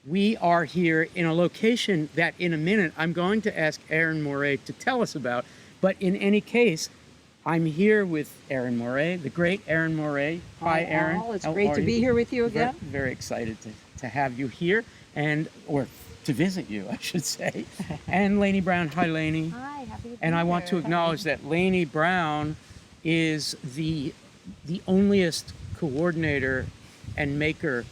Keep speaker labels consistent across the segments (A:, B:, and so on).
A: We are here in a location that in a minute I'm going to ask Erín Moure to tell us about. But in any case, I'm here with Erín Moure, the great Erín Moure. Hi, Erín.
B: All. It's great to be here with you again.
A: Very, very excited to have you here, or to visit you, I should say. And Laynie Browne. Hi, Laynie.
C: Hi, happy to be
A: And I want to
C: here.
A: acknowledge that Laynie Browne is the onlyest coordinator and maker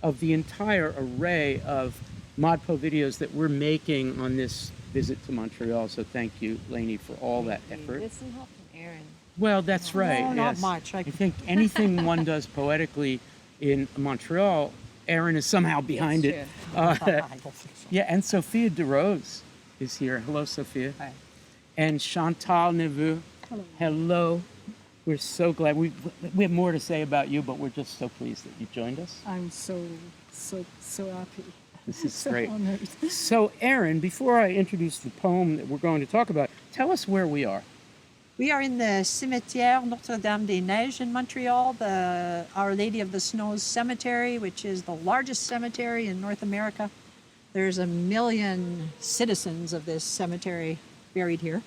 A: of the entire array of ModPo videos that we're making on this visit to Montreal. So thank you, Laynie, for all that effort.
C: With some help from Erín.
A: Well, that's right.
B: No, not
A: yes.
B: much.
A: I think anything one does poetically in Montreal, Erín is somehow behind it. Yeah, and Sophia DuRose is here. Hello, Sophia.
B: Hi.
A: And Chantal Neveu.
B: Hello.
A: Hello. We're so glad. We have more to say about you, but we're just so pleased that you joined us.
B: I'm so happy.
A: This is
B: So
A: great.
B: honored.
A: So, Erín, before I introduce the poem that we're going to talk about, tell us where we are.
B: We are in the Cimitière Notre-Dame des Neiges in Montreal, the Our Lady of the Snows Cemetery, which is the largest cemetery in North America. There's 1 million citizens of this cemetery buried here.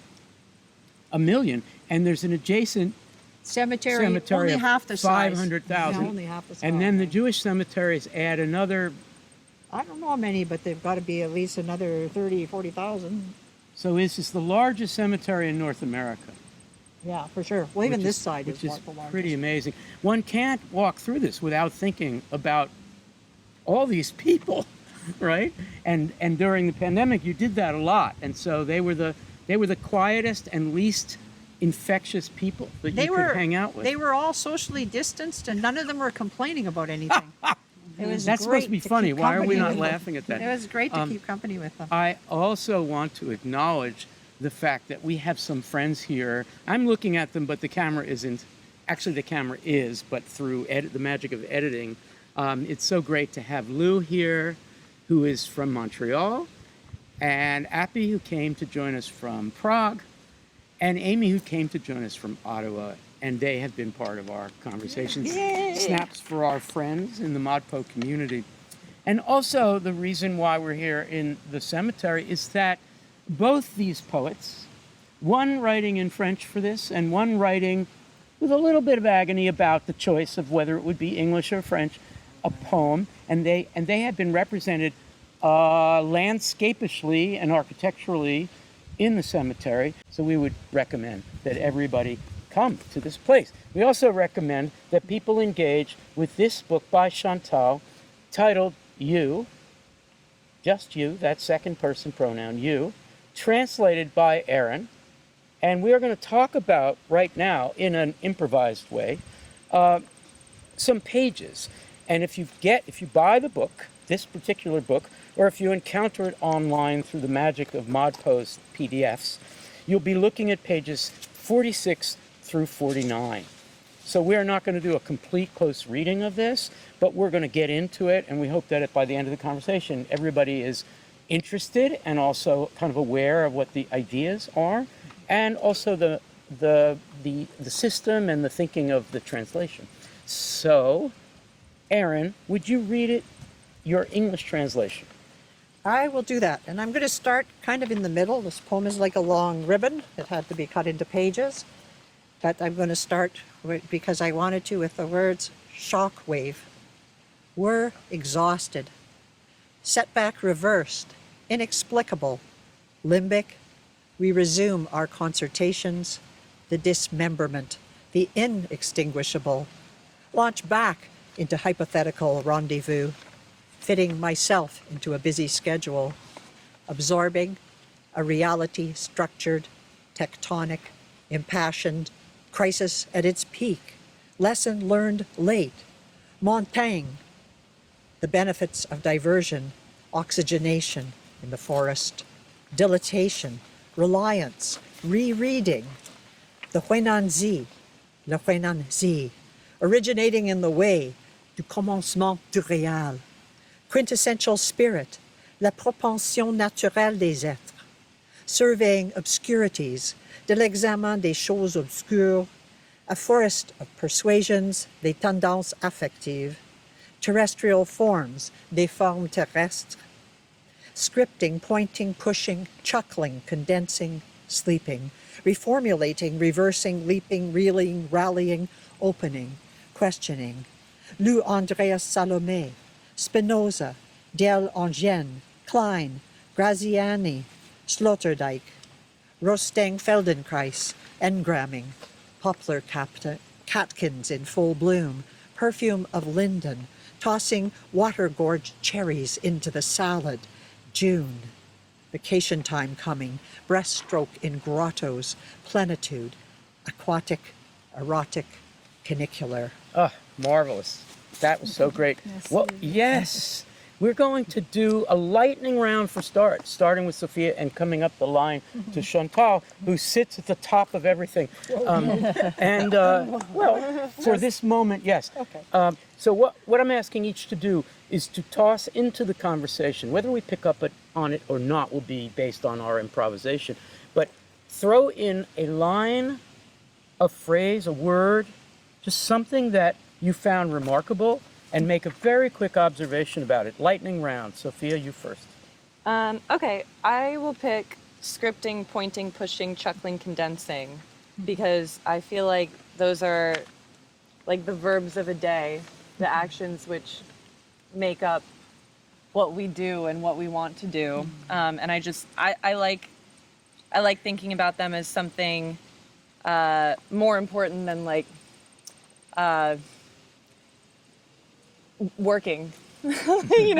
A: 1 million, and there's an adjacent
B: Cemetery
A: cemetery
B: only
A: of
B: half the size.
A: 500,000.
B: Yeah, only half the size.
A: And then the Jewish cemeteries add another.
B: I don't know how many, but they've got to be at least another 30, 40,000.
A: So this is the largest cemetery in North America.
B: Yeah, for sure. Well, even
A: which
B: this side
A: which
B: is the largest.
A: pretty amazing. One can't walk through this without thinking about all these people, right? And during the pandemic, you did that a lot, and so they were the quietest and least infectious people that you could hang out with.
B: They were all socially distanced, and none of them were complaining about anything. It was
A: That's supposed to be funny. Why are we not laughing at that?
B: It was great to keep company with them.
A: I also want to acknowledge the fact that we have some friends here. I'm looking at them, but the camera isn't. Actually, the camera is, but through the magic of editing, it's so great to have Lou here, who is from Montreal, and Appy, who came to join us from Prague, and Amy, who came to join us from Ottawa. And they have been part of our conversations.
B: Yay!
A: Snaps for our friends in the ModPo community. And also the reason why we're here in the cemetery is that both these poets, one writing in French for this and one writing with a little bit of agony about the choice of whether it would be English or French, a poem, and they have been represented landscapishly and architecturally in the cemetery. So we would recommend that everybody come to this place. We also recommend that people engage with this book by Chantal titled You, just you, that second person pronoun, you, translated by Erín. And we are going to talk about right now, in an improvised way, some pages. And if you buy the book, this particular book, or if you encounter it online through the magic of ModPo's PDFs, you'll be looking at pages 46 through 49. So we are not going to do a complete close reading of this, but we're going to get into it, and we hope that by the end of the conversation, everybody is interested and also kind of aware of what the ideas are, and also the system and the thinking of the translation. So, Erín, would you read it, your English translation?
B: I will do that. And I'm going to start kind of in the middle. This poem is like a long ribbon. It had to be cut into pages. But I'm going to start because I wanted to with the words shock wave. We're exhausted. Setback reversed. Inexplicable. Limbic. We resume our concertations. The dismemberment. The inextinguishable. Launch back into hypothetical rendezvous. Fitting myself into a busy schedule. Absorbing a reality structured, tectonic, impassioned, crisis at its peak, lesson learned late, Montaigne, the benefits of diversion, oxygenation in the forest, dilatation, reliance, rereading, the Huenanzi, le Huenanzi, originating in the way du commencement du réel, quintessential spirit, la propension naturelle des êtres, surveying obscurities, de l'examen des choses obscures, a forest of persuasions, des tendances affectives, terrestrial forms, des formes terrestres, scripting, pointing, pushing, chuckling, condensing, sleeping, reformulating, reversing, leaping, reeling, rallying, opening, questioning. Lou Andreas Salome, Spinoza, Del Engien, Klein, Graziani, Sloterdijk, Rostang Feldenkrais, engramming, poplar catkins in full bloom, perfume of linden, tossing water-gorged cherries into the salad, June, vacation time coming, breaststroke in grottos, plenitude, aquatic, erotic, canicular.
A: Oh, marvelous. That was so great. Well, yes. We're going to do a lightning round for starting with Sophia and coming up the line to Chantal, who sits at the top of everything. Well, for this moment, yes.
B: Okay.
A: So what I'm asking each to do is to toss into the conversation, whether we pick up on it or not will be based on our improvisation, but throw in a line, a phrase, a word, just something that you found remarkable, and make a very quick observation about it. Lightning round. Sophia, you first.
C: Okay, I will pick scripting, pointing, pushing, chuckling, condensing, because I feel like those are like the verbs of a day, the actions which make up what we do and what we want to do. And I like thinking about them as something more important than like working.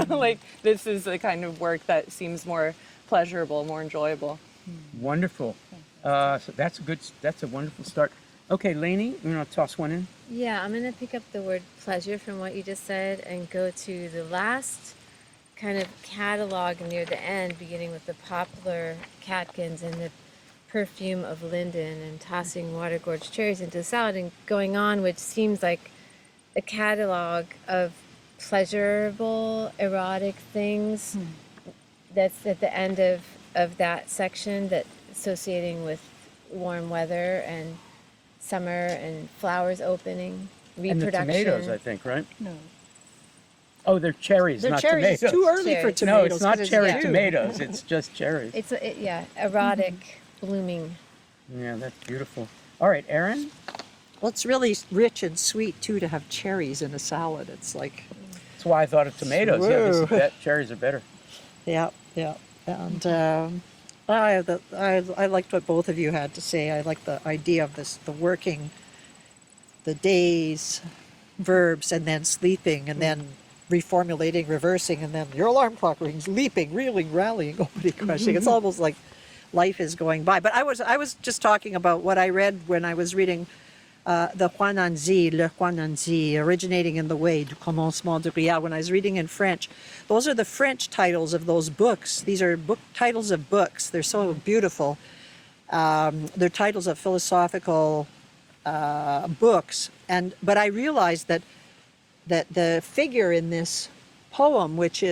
C: Like this is the kind of work that seems more pleasurable, more enjoyable.
A: Wonderful. So that's a wonderful start. Okay, Laynie, you want to toss one in?
D: Yeah, I'm going to pick up the word pleasure from what you just said and go to the last kind of catalog near the end, beginning with the poplar catkins and the perfume of linden and tossing water-gorged cherries into the salad and going on, which seems like a catalog of pleasurable, erotic things that's at the end of that section, that associating with warm weather and summer and flowers opening, reproduction.
A: And the tomatoes, I think, right?
B: No.
A: Oh, they're cherries,
B: They're
A: not
B: cherries.
A: tomatoes.
B: It's too early for
D: Cherries.
A: No,
B: tomatoes.
A: it's not
B: 'cause
A: cherry
B: June.
A: tomatoes. It's just cherries.
D: It's erotic, blooming.
A: Yeah, that's beautiful. All right, Erin?
B: Well, it's really rich and sweet too to have cherries in a salad. It's like,
A: That's why I thought of tomatoes.
B: Whoa.
A: Cherries are better.
B: yeah. And I liked what both of you had to say. I like the idea of this, the working, the days, verbs, and then sleeping, and then reformulating, reversing, and then your alarm clock rings, leaping, reeling, rallying, opening, questioning. It's almost like life is going by. But I was just talking about what I read when I was reading the Huananzi, Le Huananzi, originating in the way, du commencement du réel, when I was reading in French. Those are the French titles of those books. These are titles of books. They're so beautiful. They're titles of philosophical books. But I realized that the figure in this poem, which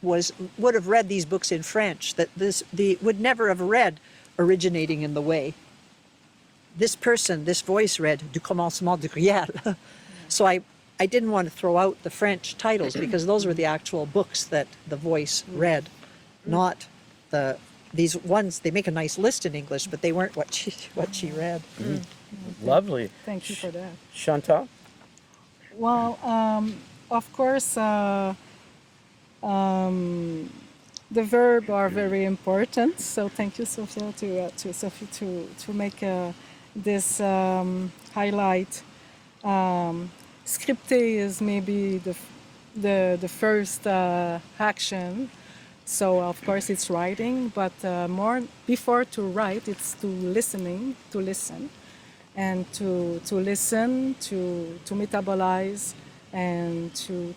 B: would have read these books in French, would never have read originating in the way. This person, this voice read du commencement du réel. So I didn't want to throw out the French titles because those were the actual books that the voice read, not these ones. They make a nice list in English, but they weren't what she read.
A: Lovely.
E: Thank you for that.
A: Chantal?
E: Well, of course, the verbs are very important. So thank you, Sophia, to Sophie to make this highlight. Scripté is maybe the first action. So of course it's writing, but more before to write, it's to listen, and to listen, to metabolize, and to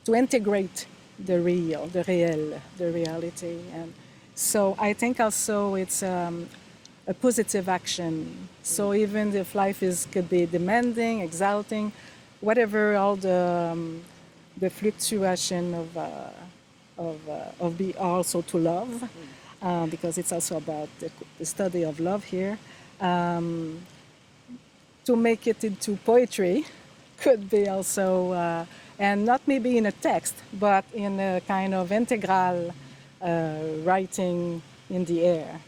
E: integrate the reality. And so I think also it's a positive action. So even if life could be demanding, exalting, whatever, all the fluctuation of be also to love, because it's also about the study of love here, to make it into poetry could be also, and not maybe in a text, but in a kind of integral writing in the air.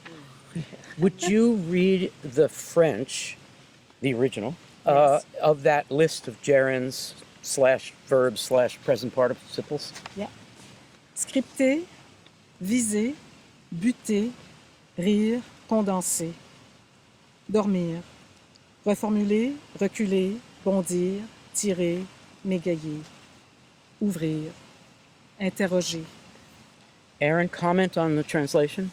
A: Would you read the French, the original,
E: Yes.
A: of that list of gerunds slash verbs slash present participles?
E: Yeah. Scripter, viser, buter, rire, condenser. Dormir. Reformuler, reculer, bondir, tirer, m'égayer. Ouvrir. Interroger.
A: Erin, comment on the translation?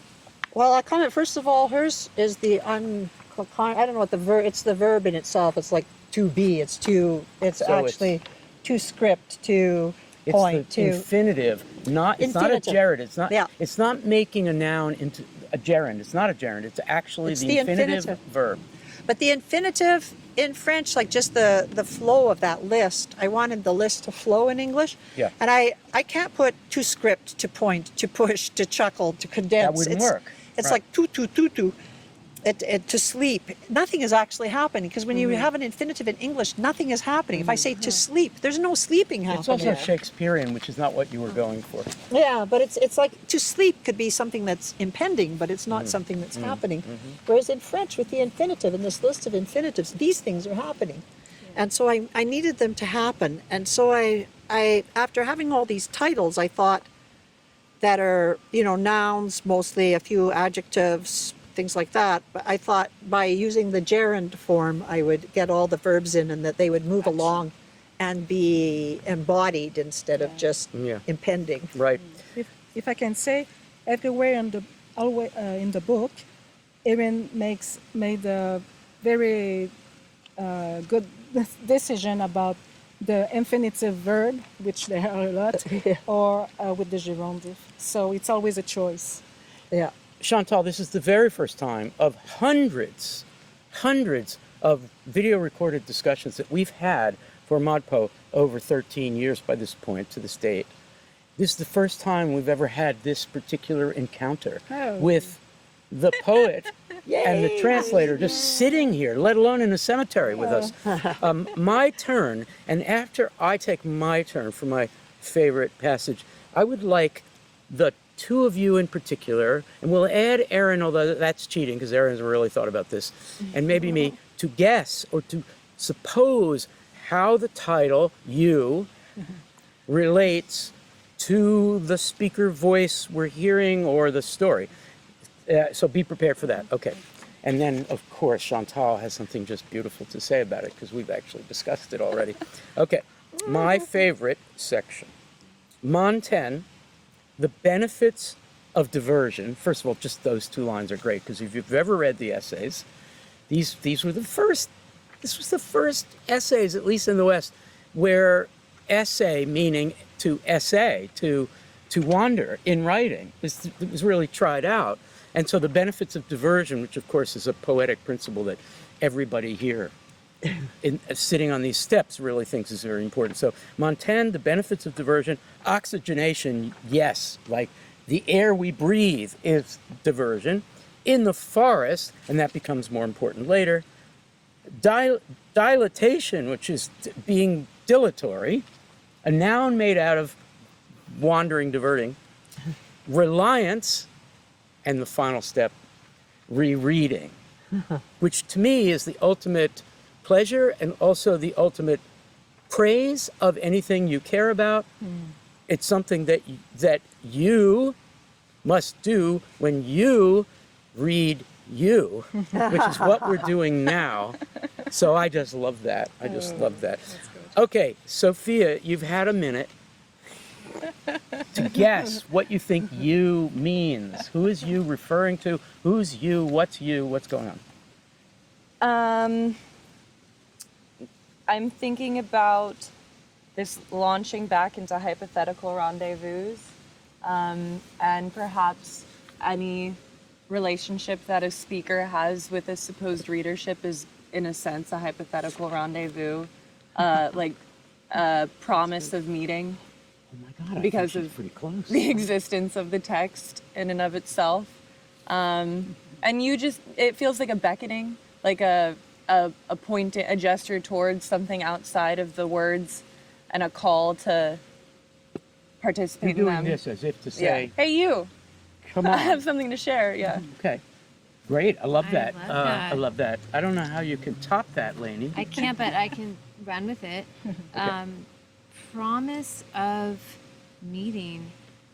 B: Well, I comment, first of all, hers is the I don't know what the verb, it's the verb in itself. It's like to be, it's
A: it's-
B: actually to script, to
A: It's
B: point,
A: the
B: to.
A: infinitive, not it's not a
B: Infinitive.
A: gerund. It's not.
B: Yeah.
A: It's not making a noun into a gerund. It's not a gerund. It's actually
B: It's
A: the
B: the
A: infinitive
B: infinitive.
A: verb.
B: But the infinitive in French, like just the flow of that list, I wanted the list to flow in English.
A: Yeah.
B: And I can't put to script, to point, to push, to chuckle, to condense.
A: wouldn't work.
B: It's
A: Right.
B: like to. To sleep, nothing is actually happening, because when you have an infinitive in English, nothing is happening. If I say to sleep, there's no sleeping
A: It's
B: happening.
A: also Shakespearean, which is not what you were going for.
B: Yeah, but it's like to sleep could be something that's impending, but it's not something that's happening. Whereas in French, with the infinitive, in this list of infinitives, these things are happening. And so I needed them to happen. And so I after having all these titles, I thought that are, nouns, mostly a few adjectives, things like that. But I thought by using the gerund form, I would get all the verbs in and that they would move along and be embodied instead of just
A: Yeah.
B: impending.
A: Right.
E: If I can say, everywhere in the book, Erin made a very good decision about the infinitive verb, which there are a lot, or with the gerundive. So it's always a choice.
B: Yeah.
A: Chantal, this is the very first time of hundreds of video recorded discussions that we've had for ModPo over 13 years by this point to this date. This is the first time we've ever had this particular encounter with the poet and the translator just sitting here, let alone in a cemetery with us. My turn, and after I take my turn for my favorite passage, I would like the two of you in particular, and we'll add Erin, although that's cheating because Erin hasn't really thought about this, and maybe me, to guess or to suppose how the title, you, relates to the speaker voice we're hearing or the story. So be prepared for that. Okay. And then, of course, Chantal has something just beautiful to say about it because we've actually discussed it already. Okay. My favorite section. Montaigne, the benefits of diversion. First of all, just those two lines are great because if you've ever read the essays, these were the first. This was the first essays, at least in the West, where essay meaning to essay, to wander in writing, it was really tried out. And so the benefits of diversion, which of course is a poetic principle that everybody here sitting on these steps really thinks is very important. So Montaigne, the benefits of diversion, oxygenation, yes, like the air we breathe is diversion. In the forest, and that becomes more important later, dilatation, which is being dilatory, a noun made out of wandering, diverting, reliance, and the final step, rereading, which to me is the ultimate pleasure and also the ultimate praise of anything you care about. It's something that you must do when you read you, which is what we're doing now. So I just love that. I just love that. Okay, Sophia, you've had a minute to guess what you think you means. Who is you referring to? Who's you? What's going on?
C: I'm thinking about this launching back into hypothetical rendezvous, and perhaps any relationship that a speaker has with a supposed readership is, in a sense, a hypothetical rendezvous, like a promise of meeting
A: Oh my God,
C: because
A: I think she's
C: of
A: pretty close.
C: the existence of the text in and of itself. And it feels like a beckoning, like a a point, a gesture towards something outside of the words, and a call to
A: You're
C: participate in
A: doing
C: them.
A: this as if to
C: Yeah.
A: say,
C: Hey, you!
A: come
C: I have
A: on.
C: something to share. Yeah.
A: Okay. Great. I love
D: I
A: that.
D: love that.
A: I love that. I don't know how you can top that, Laynie.
D: I can't, but I can run with it. Promise of meeting.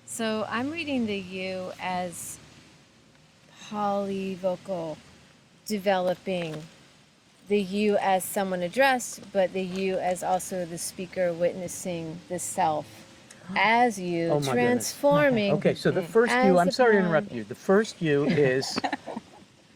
D: So I'm reading the you as polyvocal, developing. The you as someone addressed, but the you as also the speaker witnessing the self as you,
A: Oh, my goodness.
D: transforming.
A: Okay, so the first you,
D: As
A: I'm sorry to
D: upon-
A: interrupt you. The first you is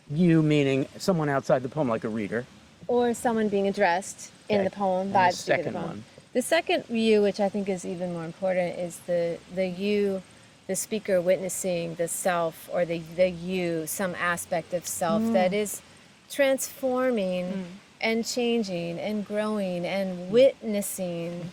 A: you meaning someone outside the poem, like a reader.
D: Or someone being addressed in
A: Okay.
D: the poem
A: And
D: by
A: the
D: the speaker of
A: second
D: the poem.
A: one.
D: The second you, which I think is even more important, is the you, the speaker witnessing the self, or the you, some aspect of self that is transforming and changing and growing and witnessing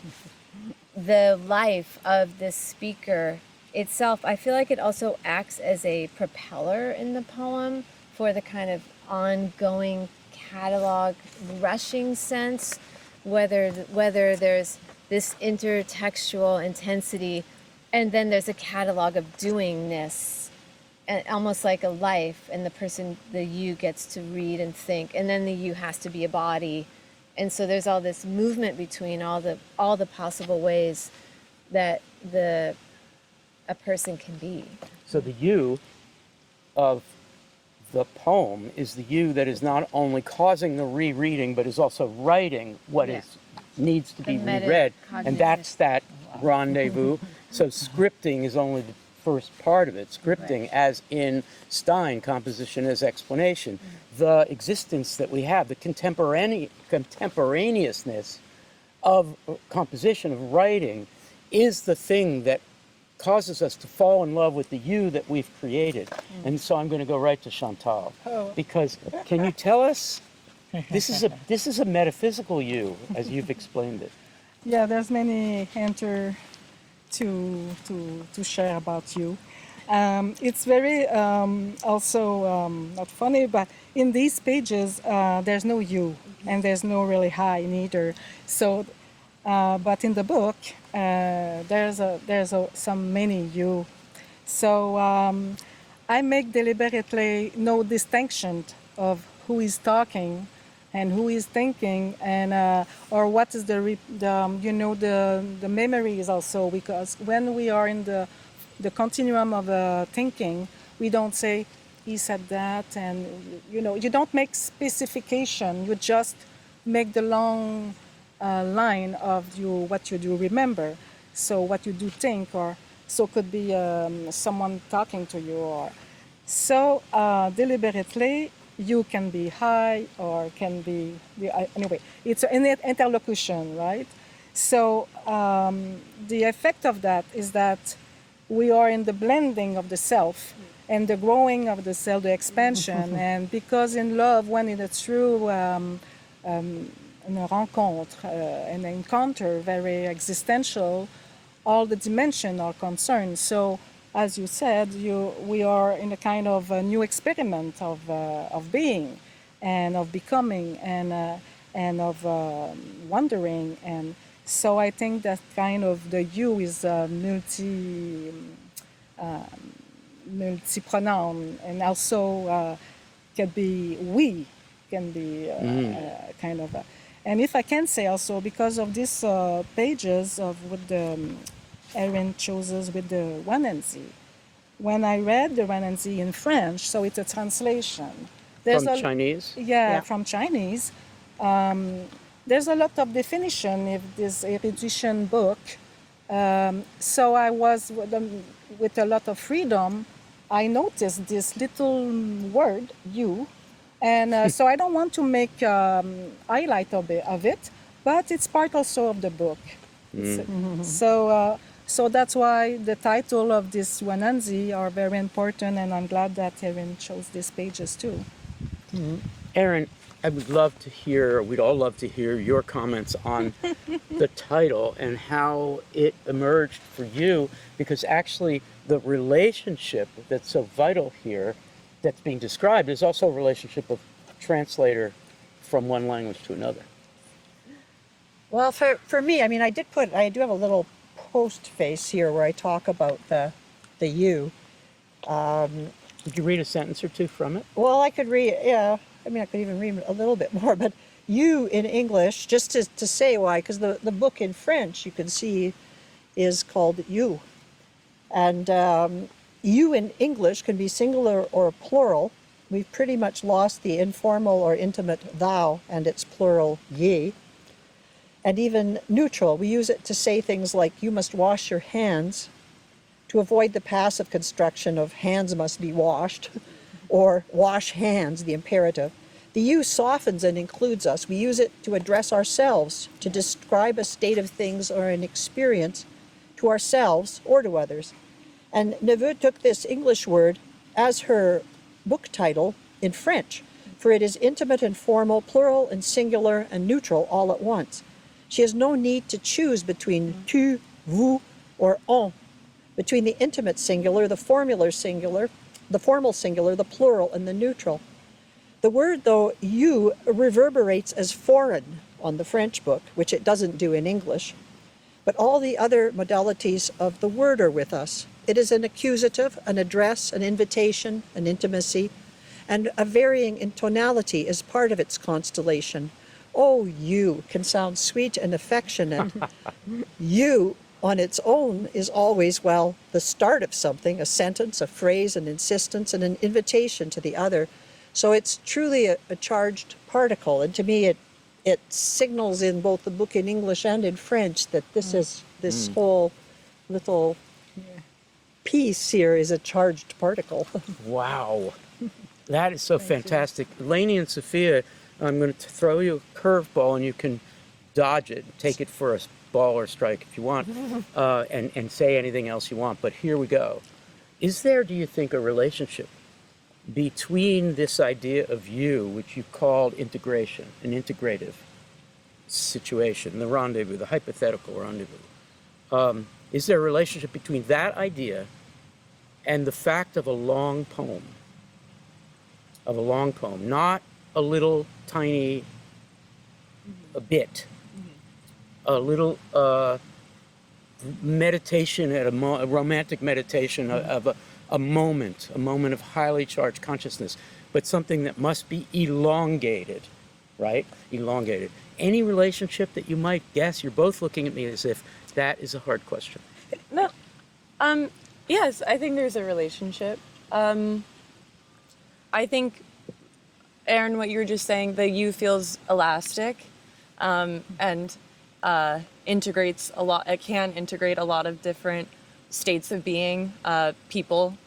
D: the life of the speaker itself. I feel like it also acts as a propeller in the poem for the kind of ongoing catalog rushing sense, whether there's this intertextual intensity, and then there's a catalog of doingness, and almost like a life, and the you gets to read and think, and then the you has to be a body, and so there's all this movement between all the possible ways that a person can be.
A: So the you of the poem is the you that is not only causing the rereading, but is also writing what
D: Yeah.
A: needs to be
D: The
A: reread.
D: metacognitive.
A: And that's that rendezvous. So scripting is only the first part of it. Scripting, as in Stein, composition as explanation. The existence that we have, the contemporaneousness of composition, of writing, is the thing that causes us to fall in love with the you that we've created. And so I'm going to go right to Chantal, because can you tell us, this is a metaphysical you, as you've explained it.
E: Yeah, there's many answer to share about you. It's very also not funny, but in these pages there's no you and there's no really I neither. So, but in the book there's some many you. So I make deliberately no distinction of who is talking and who is thinking, and or what is the memory is also, because when we are in the continuum of thinking, we don't say he said that, and you don't make specification, you just make the long line of what you do remember, so what you do think, or so could be someone talking to you, or so deliberately you can be high or can be anyway, it's an interlocution, right? So the effect of that is that we are in the blending of the self and the growing of the self, the expansion. And because in love, when it's true une rencontre, an encounter, very existential, all the dimensions are concerned. So, as you said, we are in a kind of a new experiment of being, and of becoming, and of wondering. And so I think that kind of the you is multi-pronoun, and also can be we, can be kind of and if I can say also, because of these pages of what the Erín chooses with the Wananzi, when I read the Wananzi in French, so it's a translation.
A: From Chinese?
E: Yeah, from Chinese. There's a lot of definition in this erudition book. So I was with a lot of freedom. I noticed this little word, you, and so I don't want to make highlight of it, but it's part also of the book. So that's why the title of this Wananzi are very important, and I'm glad that Erín chose these pages too.
A: Erín, I would love to hear, we'd all love to hear your comments on the title and how it emerged for you, because actually the relationship that's so vital here that's being described is also a relationship of translator from one language to another?
B: Well, for me, I mean, I do have a little post face here where I talk about the you.
A: Could you read a sentence or two from it?
B: Well, I could read, yeah, I mean, I could even read a little bit more, but you in English, just to say why, because the book in French, you can see, is called you. And you in English can be singular or plural. We've pretty much lost the informal or intimate thou and its plural ye. And even neutral, we use it to say things like you must wash your hands, to avoid the passive construction of hands must be washed, or wash hands, the imperative. The you softens and includes us. We use it to address ourselves, to describe a state of things or an experience to ourselves or to others. And Neveu took this English word as her book title in French, for it is intimate and formal, plural and singular and neutral all at once. She has no need to choose between tu, vous, or on, between the intimate singular, the formal singular, the plural, and the neutral. The word, though, you reverberates as foreign on the French book, which it doesn't do in English. But all the other modalities of the word are with us. It is an accusative, an address, an invitation, an intimacy, and a varying in tonality is part of its constellation. Oh, you can sound sweet and affectionate. You on its own is always, well, the start of something, a sentence, a phrase, an insistence, and an invitation to the other. So it's truly a charged particle. And to me, it signals in both the book in English and in French that this whole little piece here is a charged particle.
A: Wow. That is so fantastic. Laynie and Sophia, I'm going to throw you a curveball and you can dodge it, take it for a ball or strike if you want, and say anything else you want. But here we go. Is there, do you think, a relationship between this idea of you, which you called integration, an integrative situation, the rendezvous, the hypothetical rendezvous? Is there a relationship between that idea and the fact of a long poem? Of a long poem, not a little tiny bit, a little meditation at a romantic meditation of a moment of highly charged consciousness, but something that must be elongated, right? Elongated. Any relationship that you might guess? You're both looking at me as if that is a hard question.
C: No. Yes, I think there's a relationship. I think, Erin, what you were just saying, the you feels elastic and integrates a lot. It can integrate a lot of different states of being, people.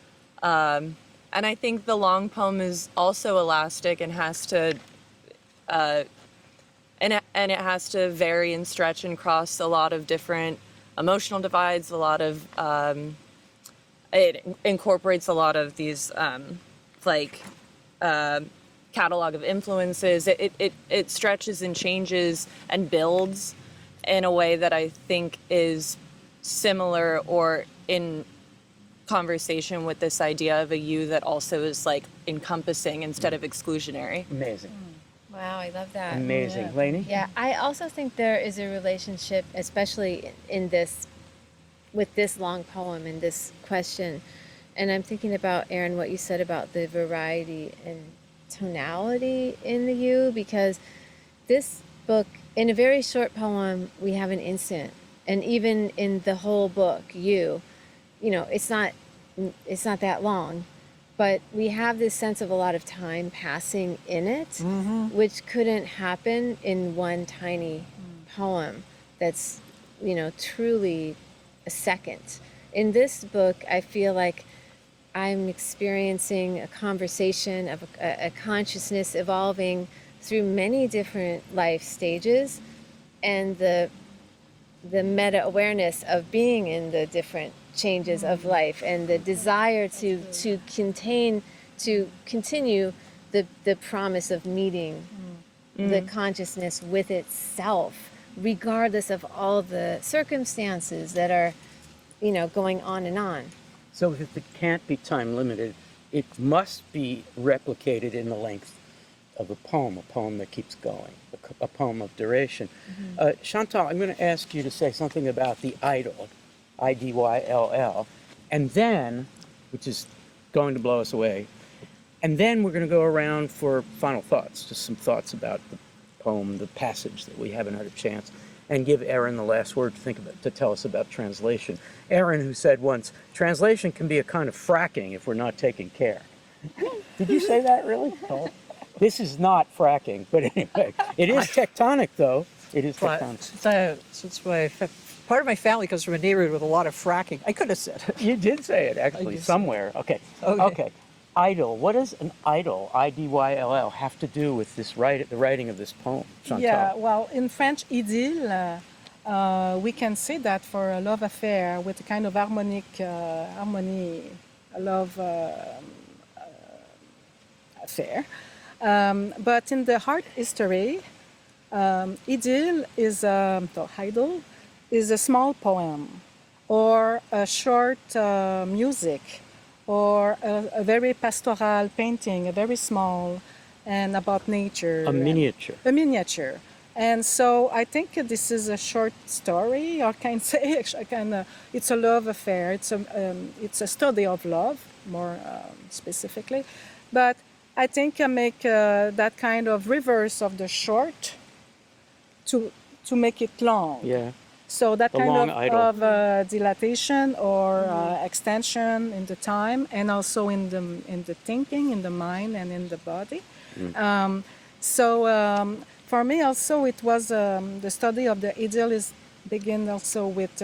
C: And I think the long poem is also elastic and has to, and it has to vary and stretch and cross a lot of different emotional divides, a lot of, it incorporates a lot of these, catalog of influences. It stretches and changes and builds in a way that I think is similar or in conversation with this idea of a you that also is like encompassing instead of exclusionary.
A: Amazing.
D: Wow, I love that.
A: Amazing. Laynie?
D: Yeah, I also think there is a relationship, especially in this, with this long poem and this question. And I'm thinking about, Erin, what you said about the variety and tonality in the you, because this book, in a very short poem, we have an instant. And even in the whole book, you know, it's not that long, but we have this sense of a lot of time passing in it, which couldn't happen in one tiny poem that's, you know, truly a second. In this book, I feel like I'm experiencing a conversation of a consciousness evolving through many different life stages, and the meta-awareness of being in the different changes of life, and the desire to continue the promise of meeting the consciousness with itself, regardless of all the circumstances that are, you know, going on and on.
A: So if it can't be time limited, it must be replicated in the length of a poem that keeps going, a poem of duration. Chantal, I'm going to ask you to say something about the idyll, I-D-Y-L-L, and then, which is going to blow us away, and then we're going to go around for final thoughts, just some thoughts about the poem, the passage that we haven't had a chance, and give Erín the last word to think about, to tell us about translation. Erín, who said once, translation can be a kind of fracking if we're not taking care. Did you say that really? No. This is not fracking, but anyway, it is tectonic though. It is tectonic.
B: Since part of my family comes from a neighborhood with a lot of fracking, I could have said it.
A: You did say it actually somewhere. Okay. Okay. Idyll. What does an idyll, I-D-Y-L-L, have to do with this the writing of this poem, Chantal?
E: Yeah, well, in French, idylle, we can say that for a love affair with a kind of harmony, a love affair. But in the art history, idyll is idyll is a small poem or a short music or a very pastoral painting, a very small and about nature.
A: A miniature.
E: A miniature. And so I think this is a short story, or can say, it's a love affair. It's a study of love, more specifically. But I think I make that kind of reverse of the short to make it long.
A: Yeah.
E: So that
A: The
E: kind
A: long
E: of dilatation or extension in the time, and also in the thinking, in the mind, and in the body. For me also it was the study of the idyll is begin also with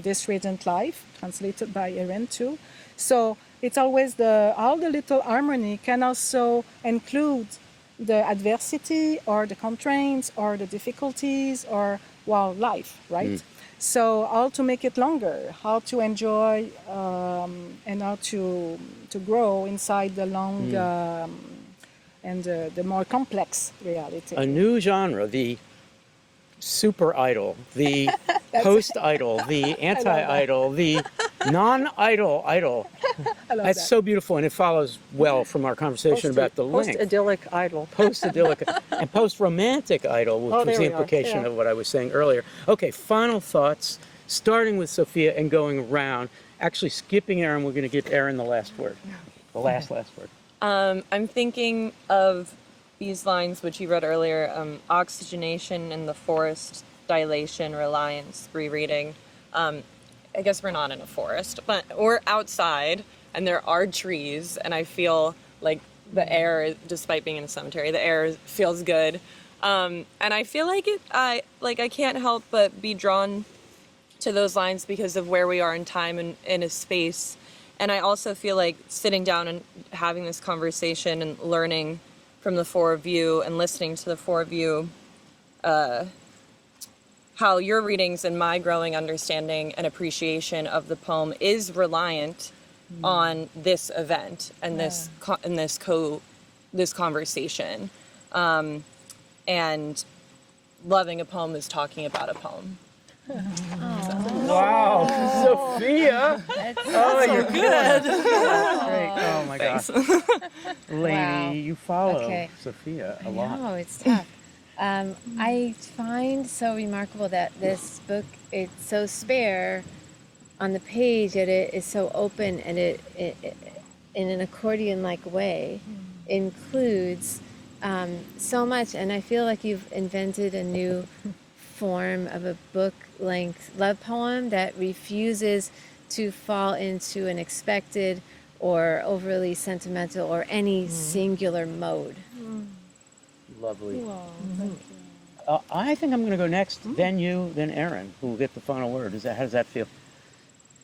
E: This Radiant Life, translated by Erín too. So it's always all the little harmony can also include the adversity or the constraints or the difficulties or life, right? So how to make it longer, how to enjoy and how to grow inside the long and the more complex reality.
A: A new genre, the super idol, the post idol, the anti-idol, the non-idol idol. That's so beautiful, and it follows well from our conversation about the length.
B: Post-idyllic idol.
A: Post-idyllic and post-romantic idol, which was the implication of what I was saying earlier. Okay, final thoughts, starting with Sophia and going around. Actually, skipping Erín, we're going to give Erín the last word, the last word.
C: I'm thinking of these lines, which you read earlier, oxygenation in the forest, dilation, reliance, rereading. I guess we're not in a forest, but we're outside and there are trees, and I feel like the air, despite being in a cemetery, the air feels good. And I feel like I can't help but be drawn to those lines because of where we are in time and in a space. And I also feel like sitting down and having this conversation and learning from the four of you and listening to the four of you, how your readings and my growing understanding and appreciation of the poem is reliant on this event and this conversation. And loving a poem is talking about a poem.
A: Wow, Sophia! You're good. Great. Oh my gosh. Laynie,
D: Wow.
A: you follow
D: Okay.
A: Sophia a lot.
D: No, it's tough. I find so remarkable that this book, it's so spare on the page, yet it is so open, and it in an accordion-like way, includes so much. And I feel like you've invented a new form of a book-length love poem that refuses to fall into an expected or overly sentimental or any singular mode.
A: Lovely.
E: Thank you.
A: I think I'm going to go next, then you, then Erín, who will get the final word. How does that feel?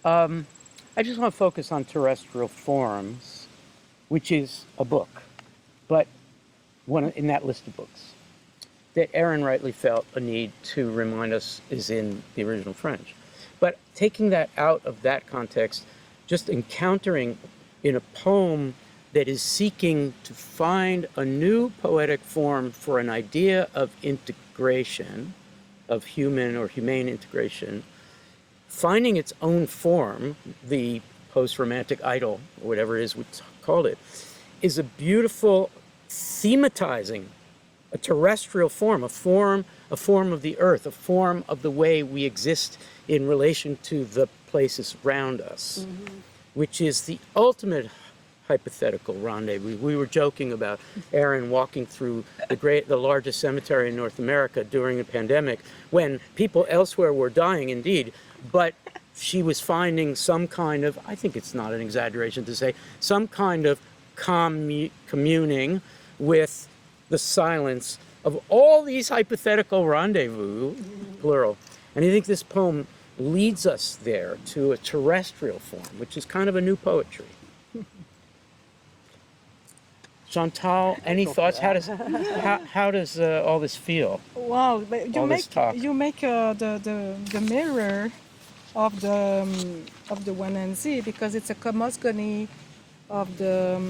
A: I just want to focus on terrestrial forms, which is a book, but one in that list of books that Erín rightly felt a need to remind us is in the original French. But taking that out of that context, just encountering in a poem that is seeking to find a new poetic form for an idea of integration, of human or humane integration, finding its own form, the post-romantic idyll, or whatever it is we called it, is a beautiful thematizing a terrestrial form, a form of the earth, a form of the way we exist in relation to the places around us, which is the ultimate hypothetical rendezvous. We were joking about Erín walking through the largest cemetery in North America during the pandemic, when people elsewhere were dying indeed, but she was finding some kind of, I think it's not an exaggeration to say, some kind of communing with the silence of all these hypothetical rendezvous, plural. And I think this poem leads us there to a terrestrial form, which is kind of a new poetry. Chantal, any thoughts? How does all this feel?
E: Wow, but
A: All this talk.
E: you make the mirror of the Wananzi, because it's a cosmogony of the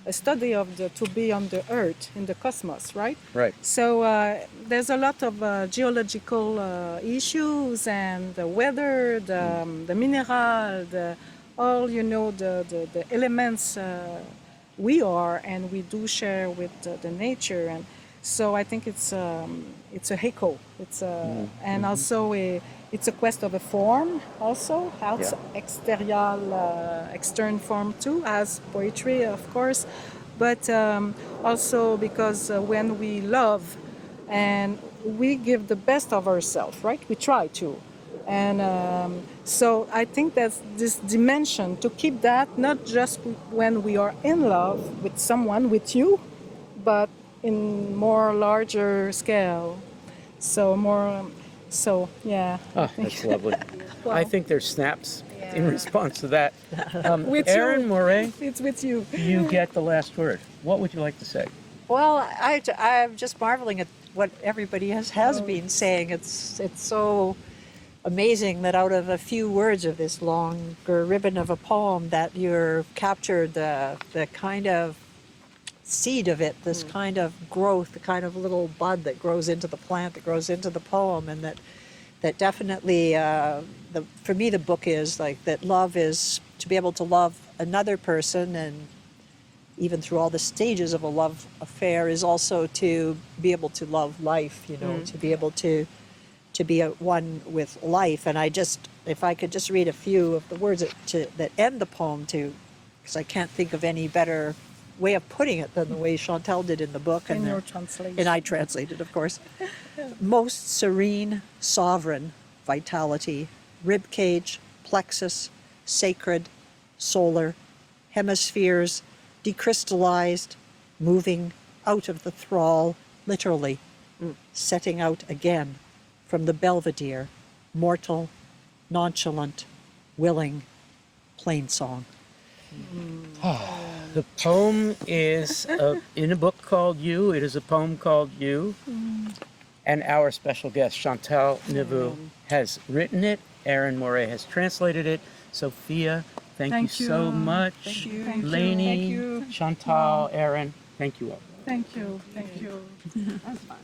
E: a study of the to be on the earth in the cosmos, right?
A: Right.
E: So there's a lot of geological issues and the weather, the mineral, all the elements we are and we do share with the nature, and so I think it's a echo. It's and also it's a quest of a form also, external form too, as poetry of course, but also because when we love and we give the best of ourselves, right? We try to. And so I think that's this dimension, to keep that not just when we are in love with someone, with you, but in more larger scale. So yeah.
A: Oh, that's lovely.
E: Wow.
A: I think there's snaps in response to that.
E: With
A: Erín,
E: you.
A: Moure,
E: It's with you.
A: you get the last word. What would you like to say?
B: Well, I'm just marveling at what everybody has been saying. It's so amazing that out of a few words of this longer ribbon of a poem that you're captured the kind of seed of it, this kind of growth, the kind of little bud that grows into the plant, that grows into the poem, and that definitely, for me, the book is like that love is to be able to love another person, and even through all the stages of a love affair is also to be able to love life, to be able to be one with life. And if I could just read a few of the words that end the poem, because I can't think of any better way of putting it than the way Chantal did in the book.
E: In your translation.
B: And I translated, of course. Most serene, sovereign vitality, rib cage, plexus, sacred, solar, hemispheres, decrystallized, moving out of the thrall, literally, setting out again from the belvedere, mortal, nonchalant, willing, plain song.
A: The poem is in a book called You. It is a poem called You. And our special guest, Chantal Neveu, has written it. Erín Moure has translated it. Sophia, thank you so much.
E: Thank you. Thank you.
A: Laynie,
E: Thank you.
A: Chantal, Erín, thank you all.
E: Thank you. Thank you.
A: That's fine.